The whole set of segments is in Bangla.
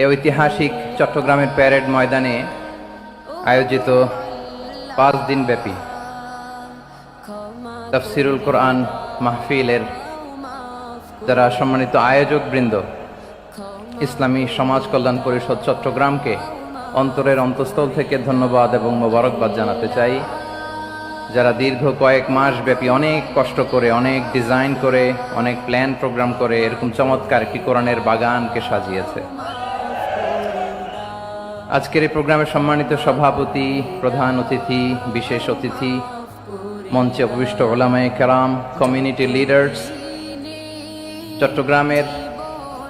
এই ঐতিহাসিক চট্টগ্রামের প্যারেড ময়দানে আয়োজিত 5 দিন ব্যাপী তাফসিরুল কোরআন মাহফিলের যারা সম্মানিত আয়োজক বৃন্দ, ইসলামী সমাজ কল্যাণ পরিষদ চট্টগ্রামকে অন্তরের অন্তঃস্থল থেকে ধন্যবাদ এবং মোবারকবাদ জানাতে চাই। যারা দীর্ঘ কয়েক মাস ব্যাপী অনেক কষ্ট করে, অনেক ডিজাইন করে, অনেক প্ল্যান প্রোগ্রাম করে এরকম চমৎকার একটি কোরআনের বাগানকে সাজিয়েছে। আজকের এই প্রোগ্রামের সম্মানিত সভাপতি, প্রধান অতিথি, বিশেষ অতিথি, মঞ্চে উপবিষ্ট উলামায়ে কেরাম, কমিউনিটি লিডার্স, চট্টগ্রামের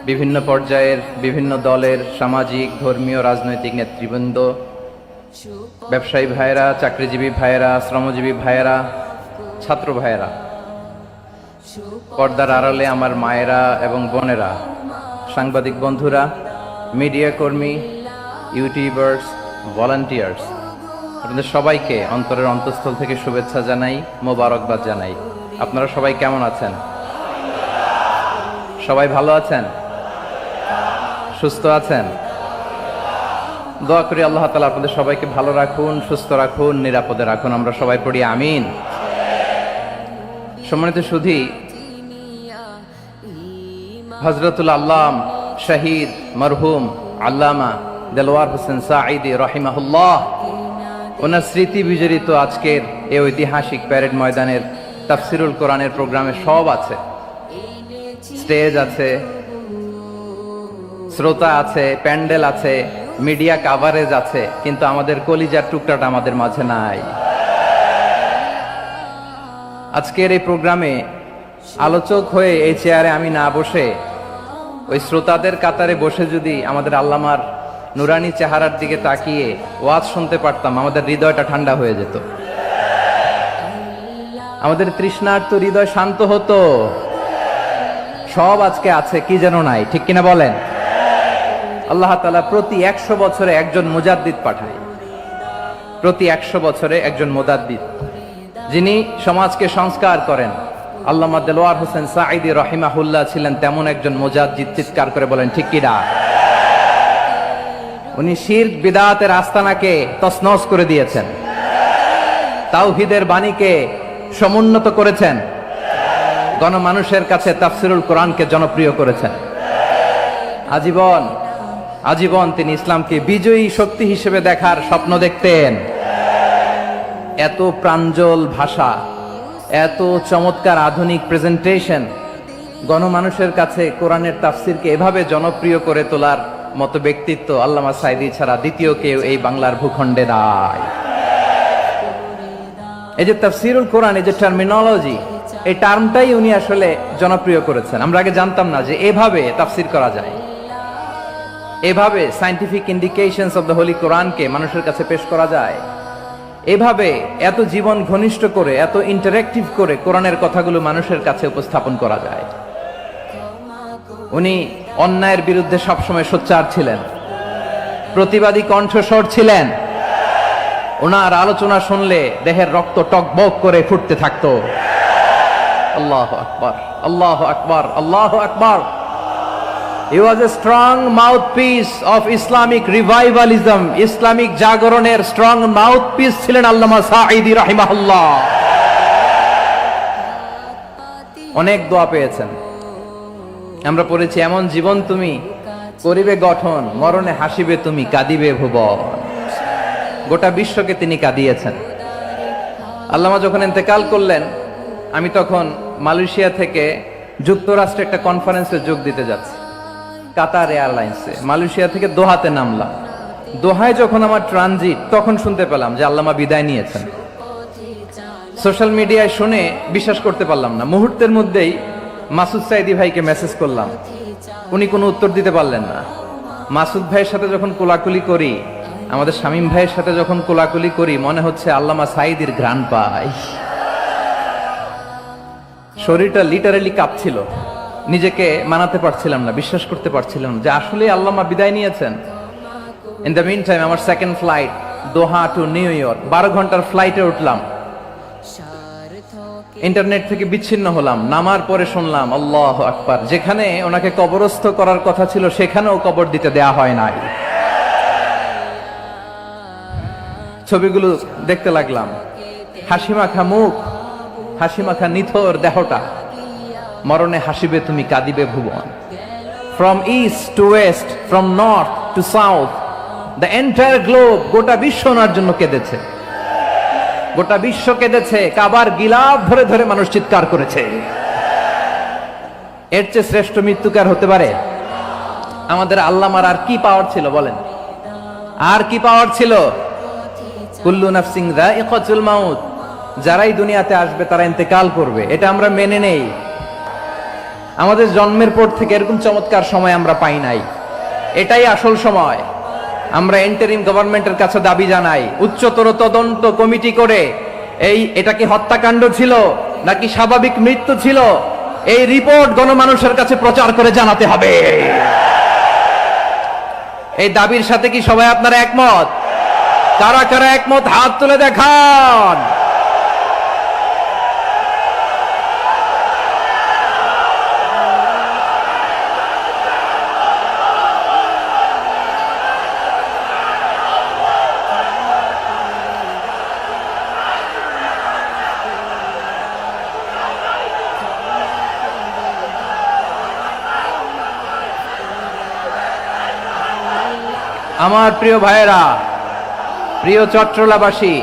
বিভিন্ন পর্যায়ের বিভিন্ন দলের সামাজিক, ধর্মীয়, রাজনৈতিক নেতৃবৃন্দ, ব্যবসায়ী ভাইয়েরা, চাকরিজীবী ভাইয়েরা, শ্রমজীবী ভাইয়েরা, ছাত্র ভাইয়েরা, পর্দার আড়ালে আমার মায়েরা এবং বোনেরা, সাংবাদিক বন্ধুরা, মিডিয়া কর্মী, ইউটিউবার্স, ভলান্টিয়ার্স, আপনাদের সবাইকে অন্তরের অন্তঃস্থল থেকে শুভেচ্ছা জানাই, মোবারকবাদ জানাই। আপনারা সবাই কেমন আছেন? সবাই ভালো আছেন? সুস্থ আছেন? দোয়া করি আল্লাহ তাআলা আপনাদের সবাইকে ভালো রাখুন, সুস্থ রাখুন, নিরাপদে রাখুন। আমরা সবাই পড়ি আমিন। সম্মানিত সুধী, হযরতুল আল্লাম শহীদ মরহুম আল্লামা দেলোয়ার হোসেন সাঈদী রাহিমাহুল্লাহ, ওনার স্মৃতি বিজড়িত আজকের এই ঐতিহাসিক প্যারেড ময়দানের তাফসিরুল কোরআনের প্রোগ্রামে সব আছে। স্টেজ আছে, শ্রোতা আছে, প্যান্ডেল আছে, মিডিয়া কাভারেজ আছে, কিন্তু আমাদের কলিজার টুকরাটা আমাদের মাঝে নাই। আজকের এই প্রোগ্রামে আলোচক হয়ে এই চেয়ারে আমি না বসে ওই শ্রোতাদের কাতারে বসে যদি আমাদের আল্লামার নুরানি চেহারার দিকে তাকিয়ে ওয়াজ শুনতে পারতাম, আমাদের হৃদয়টা ঠান্ডা হয়ে যেত, আমাদের তৃষ্ণার্ত হৃদয় শান্ত হতো। সব আজকে আছে, কি যেন নাই, ঠিক কিনা বলেন? আল্লাহ তাআলা প্রতি 100 বছরে একজন মুজাদ্দিদ পাঠায়, প্রতি 100 বছরে একজন মুজাদ্দিদ, যিনি সমাজকে সংস্কার করেন। আল্লামা দেলোয়ার হোসেন সাঈদী রাহিমাহুল্লাহ ছিলেন তেমন একজন মুজাদ্দিদ। চিৎকার করে বলেন ঠিক কিনা? উনি শিরক বিদআতের আস্তানাকে তছনছ করে দিয়েছেন, তাওহীদের বাণীকে সমুন্নত করেছেন, গণমানুষের কাছে তাফসিরুল কোরআনকে জনপ্রিয় করেছেন। আজীবন তিনি ইসলামকে বিজয়ী শক্তি হিসেবে দেখার স্বপ্ন দেখতেন। এত প্রাঞ্জল ভাষা, এত চমৎকার আধুনিক প্রেজেন্টেশন, গণমানুষের কাছে কোরআনের তাফসিরকে এভাবে জনপ্রিয় করে তোলার মতো ব্যক্তিত্ব আল্লামা সাঈদী ছাড়া দ্বিতীয় কেউ এই বাংলার ভূখণ্ডে নাই। এই যে তাফসিরুল কোরআন, এই যে টার্মিনোলজি, এই টার্মটাই উনি আসলে জনপ্রিয় করেছেন। আমরা আগে জানতাম না যে এভাবে তাফসির করা যায়, এভাবে scientific indications of the Holi কোরআনকে মানুষের কাছে পেশ করা যায়, এভাবে এত জীবন ঘনিষ্ঠ করে, এত ইন্টারেক্টিভ করে কোরআনের কথাগুলো মানুষের কাছে উপস্থাপন করা যায়। উনি অন্যায়ের বিরুদ্ধে সবসময় সোচ্চার ছিলেন, প্রতিবাদী কণ্ঠস্বর ছিলেন। ওনার আলোচনা শুনলে দেহের রক্ত টকবক করে ফুটতে থাকতো। আল্লাহু আকবার, আল্লাহু আকবার, আল্লাহু আকবার। He was a strong mouthpiece of Islamic revivalism. Islamic জাগরণের স্ট্রং মাউথপিস ছিলেন আল্লামা সাঈদী রাহিমাহুল্লাহ। অনেক দোয়া পেয়েছেন। আমরা পড়েছি, এমন জীবন তুমি করিবে গঠন, মরণে হাসিবে তুমি, কাঁদিবে ভুবন। গোটা বিশ্বকে তিনি কাঁদিয়েছেন। আল্লামা যখন ইন্তেকাল করলেন, আমি তখন মালয়েশিয়া থেকে যুক্তরাষ্ট্রে একটা কনফারেন্সে যোগ দিতে যাচ্ছি, কাতার এয়ারলাইন্সে। মালয়েশিয়া থেকে দোহাতে নামলাম। দোহায় যখন আমার ট্রানজিট, তখন শুনতে পেলাম যে আল্লামা বিদায় নিয়েছেন। সোশ্যাল মিডিয়ায় শুনে বিশ্বাস করতে পারলাম না। মুহূর্তের মধ্যেই মাসুদ সাঈদী ভাইকে মেসেজ করলাম, উনি কোনো উত্তর দিতে পারলেন না। মাসুদ ভাইয়ের সাথে যখন কোলাকুলি করি, আমাদের শামীম ভাইয়ের সাথে যখন কোলাকুলি করি, মনে হচ্ছে আল্লামা সাঈদীর ঘ্রাণ পাই। শরীরটা লিটারালি কাঁপছিল, নিজেকে মানাতে পারছিলাম না, বিশ্বাস করতে পারছিলাম যে আসলে আল্লামা বিদায় নিয়েছেন। ইন দ্য মিন টাইম আমার সেকেন্ড ফ্লাইট, দোহা টু নিউ ইয়র্ক, 12 ঘন্টার ফ্লাইটে উঠলাম। ইন্টারনেট থেকে বিচ্ছিন্ন হলাম, নামার পরে শুনলাম আল্লাহু আকবার, যেখানে ওনাকে কবরস্থ করার কথা ছিল সেখানেও কবর দিতে দেয়া হয় নাই। ছবিগুলো দেখতে লাগলাম, হাসিমাখা মুখ, হাসিমাখা নিথর দেহটা, মরণে হাসিবে তুমি কাঁদিবে ভুবন। From east to west, from north to south, the entire globe, গোটা বিশ্ব ওনার জন্য কেঁদেছে, গোটা বিশ্ব কেঁদেছে, কাবার গিলাফ ধরে ধরে মানুষ চিৎকার করেছে। এর চেয়ে শ্রেষ্ঠ মৃত্যুকার হতে পারে? আমাদের আল্লামার আর কি পাওয়ার ছিল বলেন? আর কি পাওয়ার ছিল? কুল্লু নাফসিন যায়িকাতুল মাউত, যারাই দুনিয়াতে আসবে তারা ইন্তেকাল করবে, এটা আমরা মেনে নেই। আমাদের জন্মের পর থেকে এরকম চমৎকার সময় আমরা পাই নাই, এটাই আসল সময়। আমরা ইন্টারিম গভর্নমেন্টের কাছে দাবি জানাই, উচ্চতর তদন্ত কমিটি করে এটা কি হত্যাকাণ্ড ছিল নাকি স্বাভাবিক মৃত্যু ছিল, এই রিপোর্ট গণমানুষের কাছে প্রচার করে জানাতে হবে। এই দাবির সাথে কি সবাই আপনারা একমত? কারা কারা একমত হাত তুলে দেখান। আমার প্রিয় ভাইয়েরা, প্রিয় চট্টলাবাসী,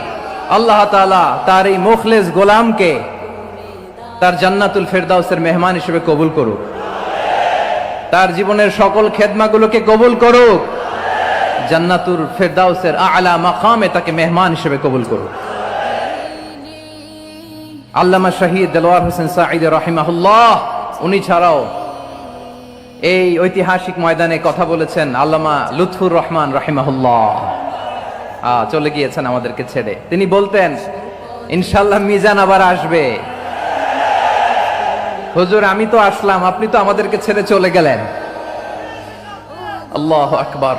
আল্লাহ তাআলা তার এই মুখলেস গোলামকে তার জান্নাতুল ফেরদাউসের মেহমান হিসেবে কবুল করুক, তার জীবনের সকল খেদমাগুলোকে কবুল করুক, জান্নাতুল ফেরদাউসের আলা মাকামে তাকে মেহমান হিসেবে কবুল করুক। আল্লামা শহীদ দেলোয়ার হোসেন সাঈদী রাহিমাহুল্লাহ, উনি ছাড়াও এই ঐতিহাসিক ময়দানে কথা বলেছেন আল্লামা লুৎফুর রহমান রাহিমাহুল্লাহ, চলে গিয়েছেন আমাদেরকে ছেড়ে। তিনি বলতেন, ইনশাআল্লাহ মিজান আবার আসবে। হুজুর আমি তো আসলাম, আপনি তো আমাদেরকে ছেড়ে চলে গেলেন। আল্লাহু আকবার,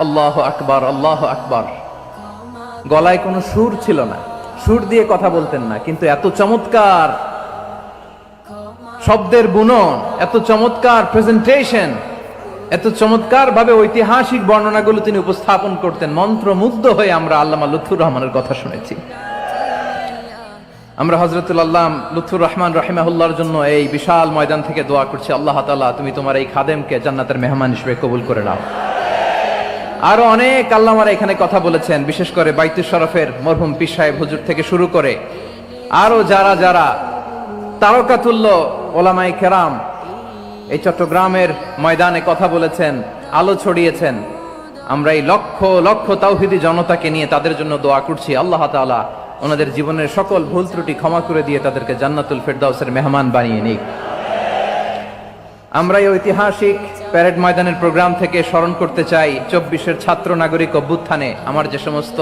আল্লাহু আকবার, আল্লাহু আকবার। গলায় কোনো সুর ছিল না, সুর দিয়ে কথা বলতেন না, কিন্তু এত চমৎকার শব্দের বুনন, এত চমৎকার প্রেজেন্টেশন, এত চমৎকার ভাবে ঐতিহাসিক বর্ণনাগুলো তিনি উপস্থাপন করতেন। মন্ত্রমুগ্ধ হয়ে আমরা আল্লামা লুৎফুর রহমানের কথা শুনেছি। আমরা হযরতুল আল্লাহ লুৎফুর রহমান রাহিমাহুল্লাহর জন্য এই বিশাল ময়দান থেকে দোয়া করছি, আল্লাহ তাআলা তুমি তোমার এই খাদেমকে জান্নাতের মেহমান হিসেবে কবুল করে নাও। আরো অনেক আল্লামারা এখানে কথা বলেছেন, বিশেষ করে বাইতুল শরফের মরহুম পীর সাহেব হুজুর থেকে শুরু করে আরো যারা যারা তারকাতুল্য ওলামায়ে কেরাম এই চট্টগ্রামের ময়দানে কথা বলেছেন, আলো ছড়িয়েছেন। আমরা এই লক্ষ লক্ষ তাওহীদি জনতাকে নিয়ে তাদের জন্য দোয়া করছি, আল্লাহ তাআলা ওনাদের জীবনের সকল ভুল ত্রুটি ক্ষমা করে দিয়ে তাদেরকে জান্নাতুল ফেরদাউসের মেহমান বানিয়ে নিক। আমরা এই ঐতিহাসিক প্যারেড ময়দানের প্রোগ্রাম থেকে স্মরণ করতে চাই 24-এর ছাত্র নাগরিক অভ্যুত্থানে আমার যে সমস্ত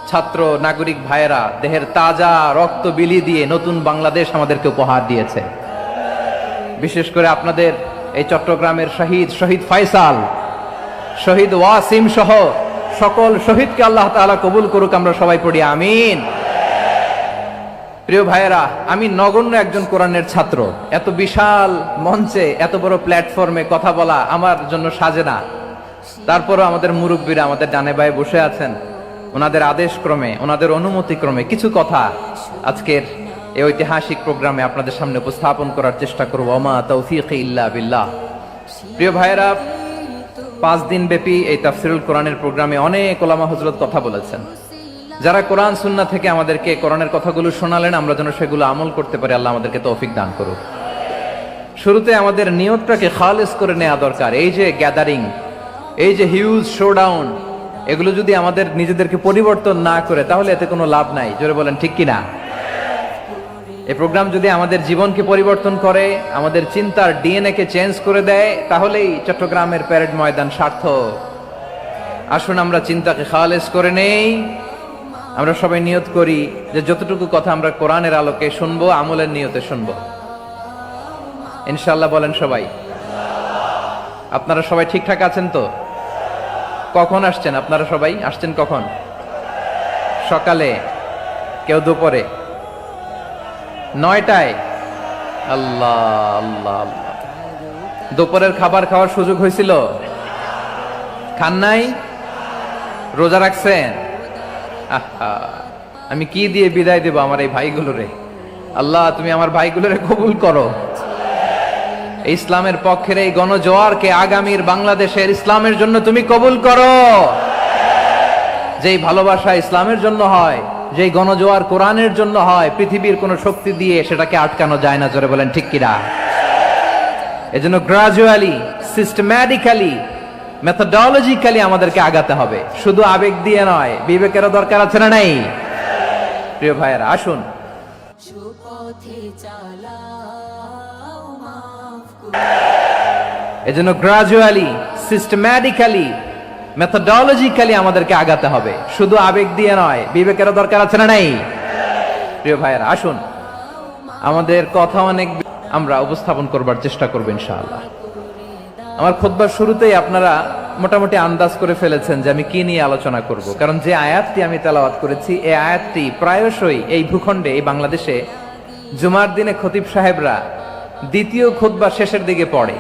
ছাত্র নাগরিক ভাইয়েরা দেহের তাজা রক্ত বিলি দিয়ে নতুন বাংলাদেশ আমাদেরকে উপহার দিয়েছে। বিশেষ করে আপনাদের এই চট্টগ্রামের শহীদ ফয়সাল, শহীদ ওয়াসিম সহ সকল শহীদকে আল্লাহ তাআলা কবুল করুক, আমরা সবাই পড়ি আমিন। প্রিয় ভাইয়েরা, আমি নগণ্য একজন কোরআনের ছাত্র, এত বিশাল মঞ্চে এত বড় প্ল্যাটফর্মে কথা বলা আমার জন্য সাজে না। তারপরও আমাদের মুরব্বীরা আমাদের ডানে বায়ে বসে আছেন, ওনাদের আদেশ ক্রমে, ওনাদের অনুমতি ক্রমে কিছু কথা আজকের এই ঐতিহাসিক প্রোগ্রামে আপনাদের সামনে উপস্থাপন করার চেষ্টা করব। ওমা তৌফিকি ইল্লা বিল্লাহ। প্রিয় ভাইয়েরা, 5 দিন ব্যাপী এই তাফসিরুল কোরআনের প্রোগ্রামে অনেক ওলামা হযরত কথা বলেছেন। যারা কোরআন সুন্নাহ থেকে আমাদেরকে কোরআনের কথাগুলো শোনালেন, আমরা যেন সেগুলো আমল করতে পারি, আল্লাহ আমাদেরকে তৌফিক দান করুক। শুরুতে আমাদের নিয়তটাকে খালেস করে নেওয়া দরকার। এই যে গ্যাদারিং, এই যে হিউজ শোডাউন, এগুলো যদি আমাদের নিজেদেরকে পরিবর্তন না করে তাহলে এতে কোনো লাভ নাই। জোরে বলেন ঠিক কিনা? এই প্রোগ্রাম যদি আমাদের জীবনকে পরিবর্তন করে, আমাদের চিন্তার ডিএনএ কে চেঞ্জ করে দেয়, তাহলেই চট্টগ্রামের প্যারেড ময়দান সার্থক। আসুন আমরা চিন্তাকে খালেস করে নেই। আমরা সবাই নিয়ত করি যে যতটুকু কথা আমরা কোরআনের আলোকে শুনবো, আমলের নিয়তে শুনবো ইনশাআল্লাহ। বলেন সবাই। আপনারা সবাই ঠিকঠাক আছেন তো? কখন আসছেন আপনারা? সবাই আসছেন কখন? সকালে, কেউ দুপুরে, 9টায়। আল্লাহ আল্লাহ আল্লাহ। দুপুরের খাবার খাওয়ার সুযোগ হয়েছিল? খান নাই? রোজা রাখছেন? আহা, আমি কি দিয়ে বিদায় দেব আমার এই ভাইগুলোরে? আল্লাহ তুমি আমার ভাইগুলোরে কবুল করো। ইসলামের পক্ষের এই গণজোয়ারকে আগামীর বাংলাদেশের ইসলামের জন্য তুমি কবুল করো। যেই ভালোবাসা ইসলামের জন্য হয়, যেই গণজোয়ার কোরআনের জন্য হয়, পৃথিবীর কোন শক্তি দিয়ে সেটাকে আটকানো যায় না। জোরে বলেন ঠিক কিনা? এজন্য গ্রাজুয়ালি, সিস্টেম্যাটিক্যালি, মেথোডোলজিক্যালি আমাদেরকে আগাতে হবে, শুধু আবেগ দিয়ে নয়। বিবেকেরও দরকার আছে না নাই? প্রিয় ভাইয়েরা, আসুন এজন্য গ্রাজুয়ালি, সিস্টেম্যাটিক্যালি, মেথোডোলজিক্যালি আমাদেরকে আগাতে হবে, শুধু আবেগ দিয়ে নয়। বিবেকেরও দরকার আছে না নাই? প্রিয় ভাইয়েরা, আসুন আমাদের কথা অনেক আমরা উপস্থাপন করবার চেষ্টা করব ইনশাআল্লাহ। আমার খুতবার শুরুতেই আপনারা মোটামুটি আন্দাজ করে ফেলেছেন যে আমি কি নিয়ে আলোচনা করব, কারণ যে আয়াতটি আমি তেলাওয়াত করেছি এই আয়াতটি প্রায়শই এই ভূখণ্ডে, এই বাংলাদেশে জুমার দিনে খতিব সাহেবরা দ্বিতীয় খুতবা শেষের দিকে পড়ে।